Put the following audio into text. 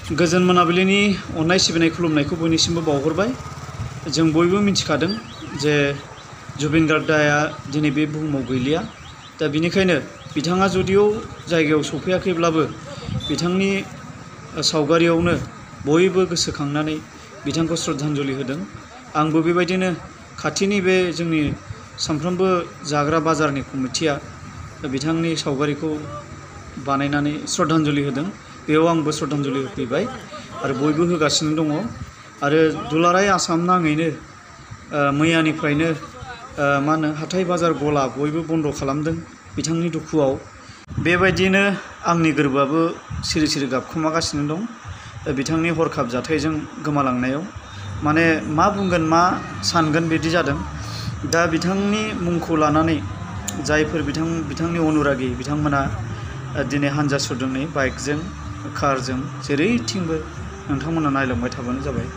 गोजोन मोनाबिलिनि अननाय सिबिनाय खुलुमनायखौ बयनिसिमबो बावहरबाय। जों बयबो मिथिखादों जे जुबिन गार्गआ दिनै बे बुहुमाव गैलिया। दा बिनिखायनो बिथाङा जुदिও जायगायाव सफैयाखैब्लाबो बिथांनि सावगारियावनो बयबो गोसोखांनानै बिथांखौ श्रद्धांजलि होदों। आंबो बेबायदिनो खाथिनि बे जोंनि सानफ्रोमबो जाग्रा बाजारनि कमिटिया बिथांनि सावगारिखौ बानायनानै श्रद्धांजलि होदों। बेयाव आंबो श्रद्धांजलि होफैबाय आरो बयबो होगासिनो दङ। आरो दुलाराय आसाम नाङैनो मैयानिफ्रायनो हाथाय बाजार गला बयबो बन्द' खालामदों बिथांनि दुखुआव। बेबायदिनो आंनि गोरबोआबो सिरि सिरि गाबखोमागासिनो दं बिथांनि हरखाब जाथायजों गोमालांनायाव। मा बुंगोन मा सानगोन बिदि जादों। दा बिथांनि मुंखौ लानानै जायफोर बिथांनि अनुरागि बिथांमोना दिनै हानजा सुरदों नै बाइकजों कारजों जेरैथिंबो नोंथांमोना नायलांबाय थाबानो जाबाय।